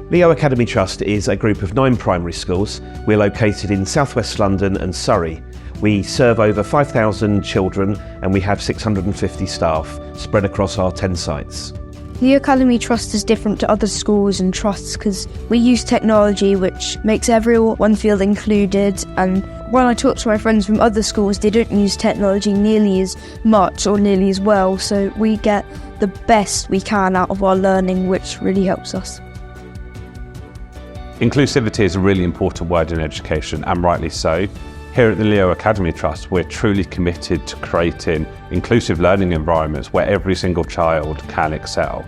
Leo Academy Trust is a group of 9 primary schools. We're located in southwest London and Surrey. We serve over 5,000 children and we have 650 staff spread across our 10 sites. The Academy Trust is different to other schools and trusts because we use technology which makes everyone feel included, and when I talk to my friends from other schools they don't use technology nearly as much or nearly as well, so we get the best we can out of our learning, which really helps us. Inclusivity is a really important word in education, and rightly so. Here at the Leo Academy Trust, we're truly committed to creating inclusive learning environments where every single child can excel.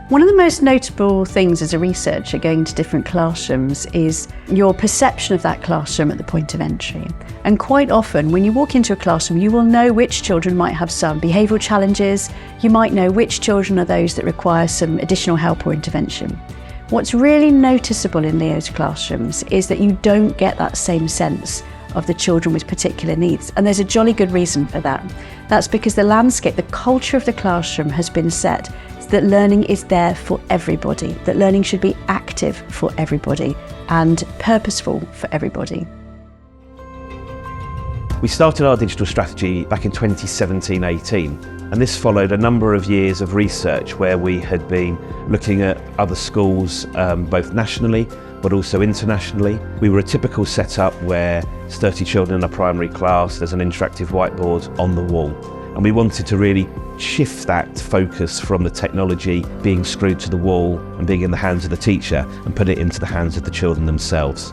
One of the most notable things as a researcher going to different classrooms is your perception of that classroom at the point of entry. And quite often when you walk into a classroom, you will know which children might have some behavioural challenges, you might know which children are those that require some additional help or intervention. What's really noticeable in Leo's classrooms is that you don't get that same sense of the children with particular needs. And there's a jolly good reason for that. That's because the landscape, the culture of the classroom has been set so that learning is there for everybody, that learning should be active for everybody and purposeful for everybody. We started our digital strategy back in 2017-18, and this followed a number of years of research where we had been looking at other schools, both nationally but also internationally. We were a typical setup where there's 30 children in a primary class, there's an interactive whiteboard on the wall. And we wanted to really shift that focus from the technology being screwed to the wall and being in the hands of the teacher and put it into the hands of the children themselves.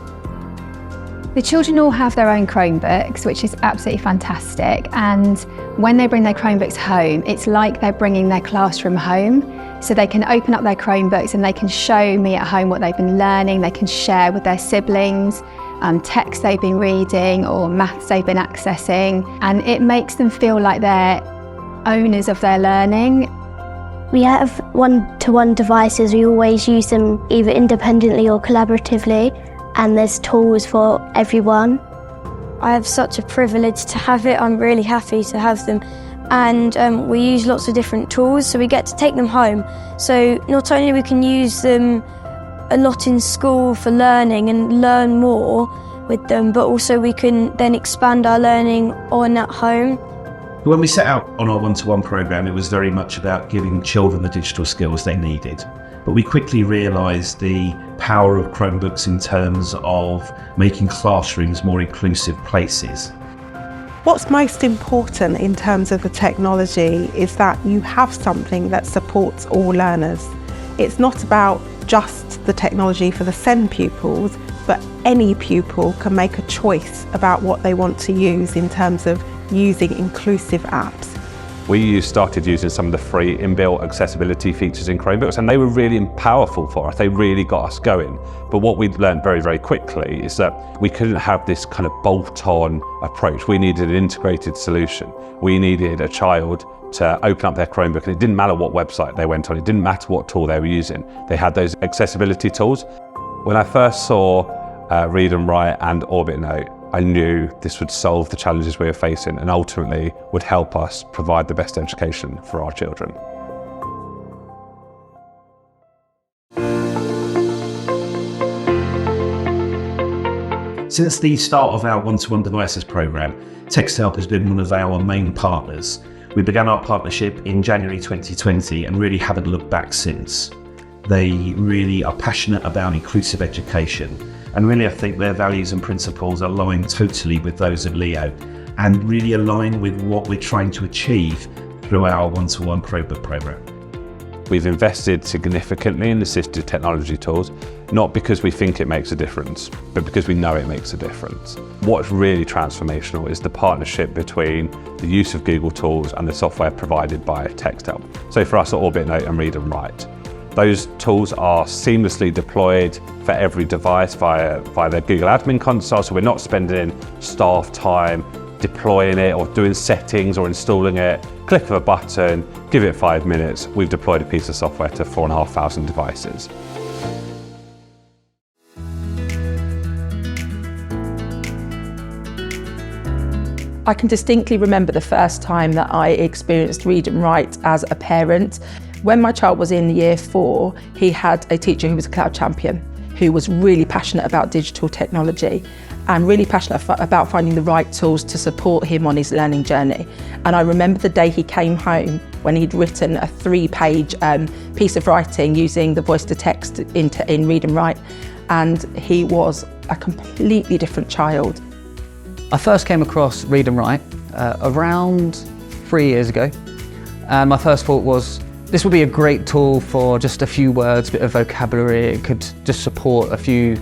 The children all have their own Chromebooks, which is absolutely fantastic. And when they bring their Chromebooks home, it's like they're bringing their classroom home. So they can open up their Chromebooks and they can show me at home what they've been learning. They can share with their siblings, texts they've been reading or maths they've been accessing. And it makes them feel like they're owners of their learning. We have one-to-one devices. We always use them either independently or collaboratively, and there's tools for everyone. I have such a privilege to have it. I'm really happy to have them. And we use lots of different tools, so we get to take them home. So not only we can use them a lot in school for learning and learn more with them, but also we can then expand our learning on at home. When we set out on our one-to-one programme, it was very much about giving children the digital skills they needed. But we quickly realised the power of Chromebooks in terms of making classrooms more inclusive places. What's most important in terms of the technology is that you have something that supports all learners. It's not about just the technology for the SEND pupils, but any pupil can make a choice about what they want to use in terms of using inclusive apps. We started using some of the free inbuilt accessibility features in Chromebooks, and they were really powerful for us. They really got us going. But what we learned very, very quickly is that we couldn't have this kind of bolt-on approach. We needed an integrated solution. We needed a child to open up their Chromebook, and it didn't matter what website they went on, it didn't matter what tool they were using. They had those accessibility tools. When I first saw Read&Write and OrbitNote, I knew this would solve the challenges we were facing and ultimately would help us provide the best education for our children. Since the start of our one-to-one devices programme, Texthelp has been one of our main partners. We began our partnership in January 2020 and really haven't looked back since. They really are passionate about inclusive education, and really I think their values and principles align totally with those of Leo and really align with what we're trying to achieve through our one-to-one Chromebook programme. We've invested significantly in assistive technology tools, not because we think it makes a difference, but because we know it makes a difference. What's really transformational is the partnership between the use of Google tools and the software provided by Texthelp. So for us at OrbitNote and Read&Write, those tools are seamlessly deployed for every device via their Google admin console, so we're not spending staff time deploying it or doing settings or installing it. Click of a button, give it 5 minutes, we've deployed a piece of software to 4,500 devices. I can distinctly remember the first time that I experienced Read&Write as a parent. When my child was in year 4, he had a teacher who was a cloud champion, who was really passionate about digital technology and really passionate about finding the right tools to support him on his learning journey. And I remember the day he came home when he'd written a 3-page piece of writing using the voice-to-text in Read and Write, and he was a completely different child. I first came across Read and Write around 3 years ago, and my first thought was, this would be a great tool for just a few words, a bit of vocabulary. It could just support a few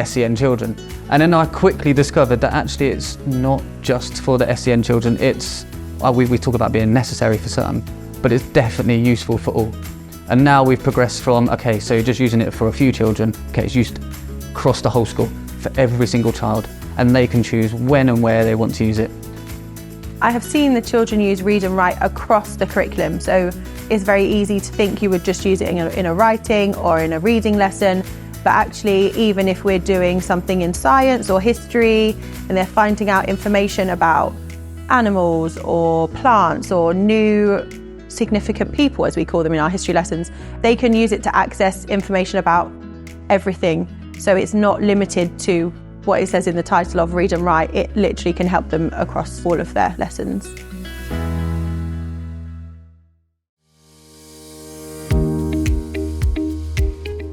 SEN children. And then I quickly discovered that actually it's not just for the SEN children. We talk about being necessary for some, but it's definitely useful for all. And now we've progressed from, okay, so just using it for a few children, okay, it's used across the whole school for every single child, and they can choose when and where they want to use it. I have seen the children use Read and Write across the curriculum, so it's very easy to think you would just use it in a writing or in a reading lesson, but actually even if we're doing something in science or history and they're finding out information about animals or plants or new significant people, as we call them in our history lessons, they can use it to access information about everything. So it's not limited to what it says in the title of Read and Write. It literally can help them across all of their lessons.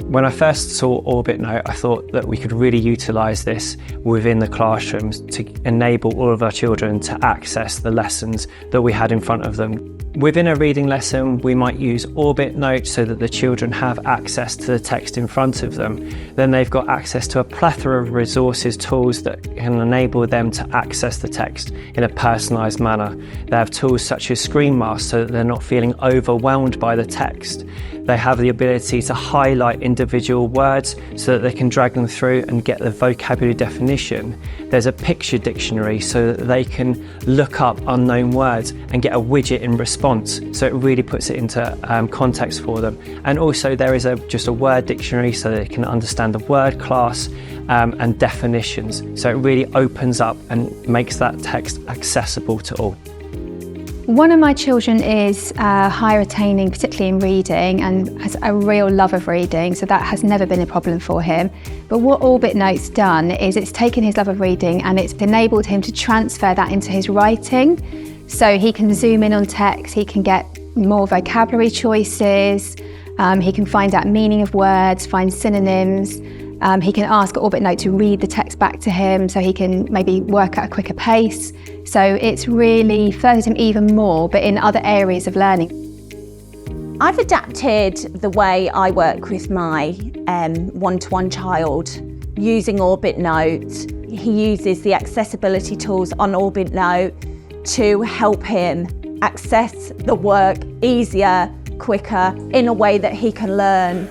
When I first saw OrbitNote, I thought that we could really utilise this within the classrooms to enable all of our children to access the lessons that we had in front of them. Within a reading lesson, we might use OrbitNote so that the children have access to the text in front of them. Then they've got access to a plethora of resources, tools that can enable them to access the text in a personalised manner. They have tools such as screen masks so that they're not feeling overwhelmed by the text. They have the ability to highlight individual words so that they can drag them through and get the vocabulary definition. There's a picture dictionary so that they can look up unknown words and get a widget in response, so it really puts it into context for them. And also there is just a word dictionary so they can understand the word class and definitions, so it really opens up and makes that text accessible to all. One of my children is high retaining, particularly in reading, and has a real love of reading, so that has never been a problem for him. But what OrbitNote's done is it's taken his love of reading and it's enabled him to transfer that into his writing. So he can zoom in on text, he can get more vocabulary choices, he can find out meaning of words, find synonyms. He can ask OrbitNote to read the text back to him so he can maybe work at a quicker pace. So it's really furthered him even more, but in other areas of learning. I've adapted the way I work with my one-to-one child using OrbitNote. He uses the accessibility tools on OrbitNote to help him access the work easier, quicker, in a way that he can learn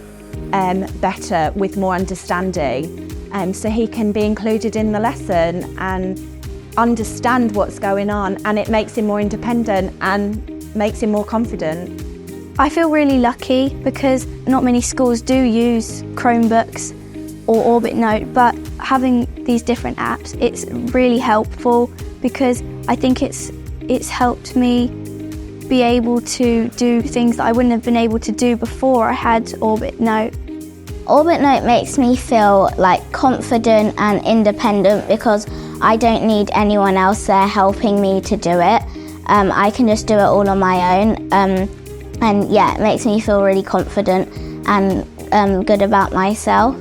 better with more understanding, so he can be included in the lesson and understand what's going on, and it makes him more independent and makes him more confident. I feel really lucky because not many schools do use Chromebooks or OrbitNote, but having these different apps, it's really helpful because I think it's helped me be able to do things that I wouldn't have been able to do before I had OrbitNote. OrbitNote makes me feel like confident and independent because I don't need anyone else there helping me to do it. I can just do it all on my own. And yeah, it makes me feel really confident and good about myself.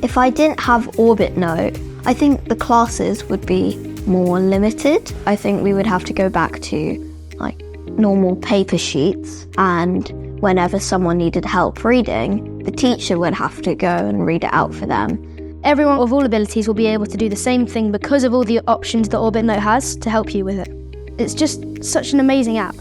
If I didn't have OrbitNote, I think the classes would be more limited. I think we would have to go back to like normal paper sheets, and whenever someone needed help reading, the teacher would have to go and read it out for them. Everyone with all abilities will be able to do the same thing because of all the options that OrbitNote has to help you with it. It's just such an amazing app.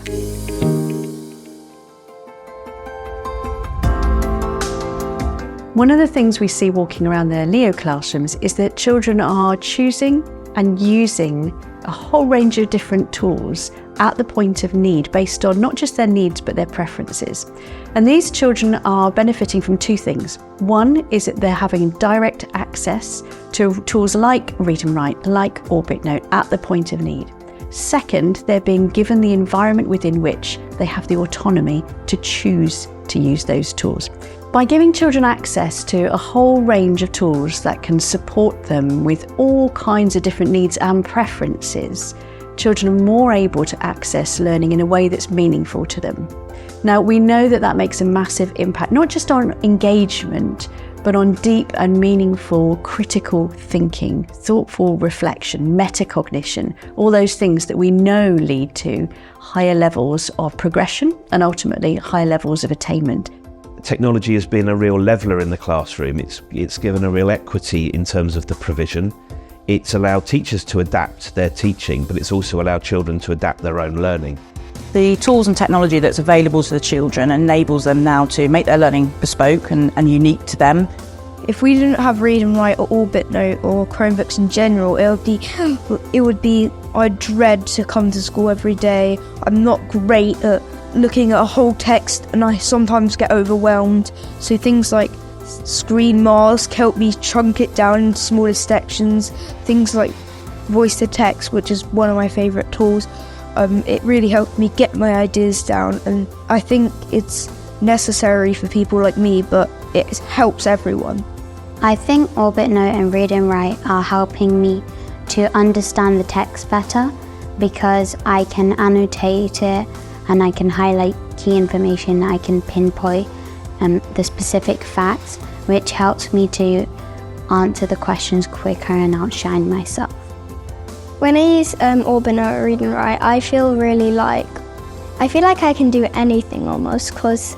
One of the things we see walking around their Leo classrooms is that children are choosing and using a whole range of different tools at the point of need based on not just their needs but their preferences. And these children are benefiting from two things. One is that they're having direct access to tools like Read and Write, like OrbitNote at the point of need. Second, they're being given the environment within which they have the autonomy to choose to use those tools. By giving children access to a whole range of tools that can support them with all kinds of different needs and preferences, children are more able to access learning in a way that's meaningful to them. Now, we know that that makes a massive impact, not just on engagement, but on deep and meaningful critical thinking, thoughtful reflection, metacognition, all those things that we know lead to higher levels of progression and ultimately higher levels of attainment. Technology has been a real leveller in the classroom. It's given a real equity in terms of the provision. It's allowed teachers to adapt their teaching, but it's also allowed children to adapt their own learning. The tools and technology that's available to the children enables them now to make their learning bespoke and unique to them. If we didn't have Read and Write or OrbitNote or Chromebooks in general, it would be I dread to come to school every day. I'm not great at looking at a whole text and I sometimes get overwhelmed. So things like Screen Mask help me chunk it down into smaller sections. Things like Voice to Text, which is one of my favourite tools, it really helped me get my ideas down, and I think it's necessary for people like me, but it helps everyone. I think OrbitNote and Read and Write are helping me to understand the text better because I can annotate it and I can highlight key information, I can pinpoint the specific facts, which helps me to answer the questions quicker and outshine myself. When I use OrbitNote or Read and Write, I feel like I can do anything almost, because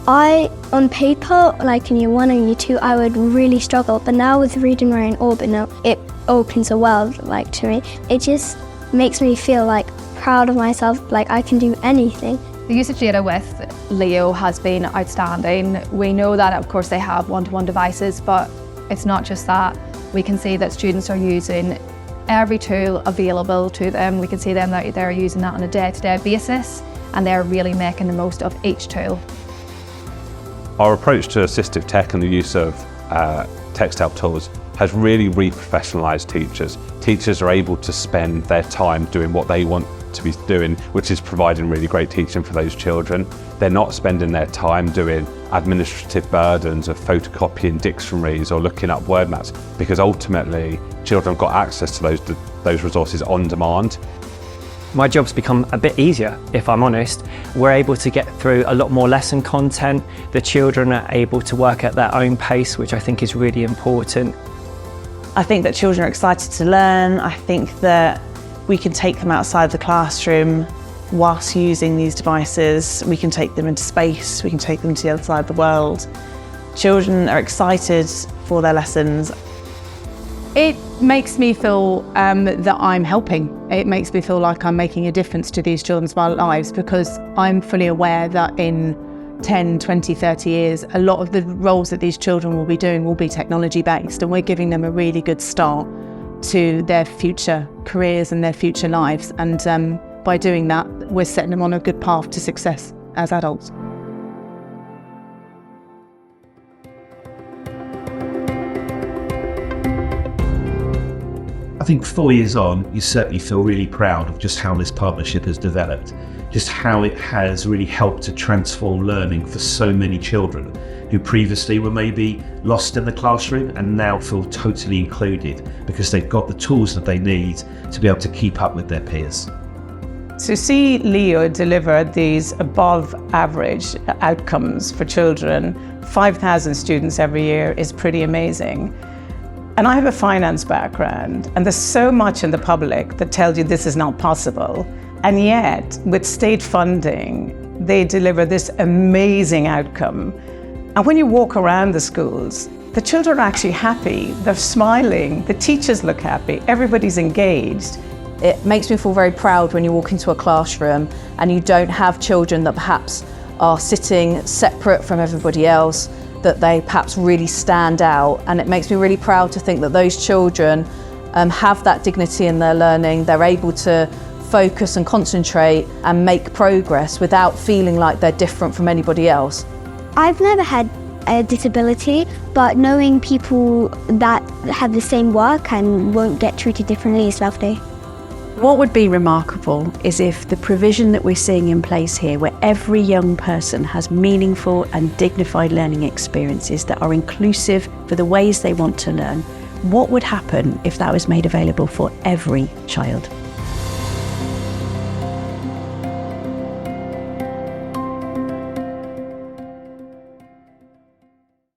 on paper, like in year 1 and year 2, I would really struggle, but now with Read and Write and OrbitNote, it opens a world to me. It just makes me feel proud of myself, like I can do anything. The usage data with Leo has been outstanding. We know that of course they have one-to-one devices, but it's not just that. We can see that students are using every tool available to them. We can see them that they're using that on a day-to-day basis, and they're really making the most of each tool. Our approach to assistive tech and the use of Texthelp tools has really re-professionalised teachers. Teachers are able to spend their time doing what they want to be doing, which is providing really great teaching for those children. They're not spending their time doing administrative burdens of photocopying dictionaries or looking up word maps, because ultimately children have got access to those resources on demand. My job's become a bit easier, if I'm honest. We're able to get through a lot more lesson content. The children are able to work at their own pace, which I think is really important. I think that children are excited to learn. I think that we can take them outside the classroom whilst using these devices. We can take them into space, we can take them to the other side of the world. Children are excited for their lessons. It makes me feel that I'm helping. It makes me feel like I'm making a difference to these children's lives, because I'm fully aware that in 10, 20, 30 years, a lot of the roles that these children will be doing will be technology based, and we're giving them a really good start to their future careers and their future lives. And by doing that, we're setting them on a good path to success as adults. I think 4 years on, you certainly feel really proud of just how this partnership has developed, just how it has really helped to transform learning for so many children who previously were maybe lost in the classroom and now feel totally included because they've got the tools that they need to be able to keep up with their peers. To see Leo deliver these above average outcomes for children, 5,000 students every year, is pretty amazing. And I have a finance background, and there's so much in the public that tells you this is not possible. And yet, with state funding, they deliver this amazing outcome. And when you walk around the schools, the children are actually happy, they're smiling, the teachers look happy, everybody's engaged. It makes me feel very proud when you walk into a classroom and you don't have children that perhaps are sitting separate from everybody else, that they perhaps really stand out. And it makes me really proud to think that those children have that dignity in their learning. They're able to focus and concentrate and make progress without feeling like they're different from anybody else. I've never had a disability, but knowing people that have the same work and won't get treated differently is lovely. What would be remarkable is if the provision that we're seeing in place here, where every young person has meaningful and dignified learning experiences that are inclusive for the ways they want to learn, what would happen if that was made available for every child?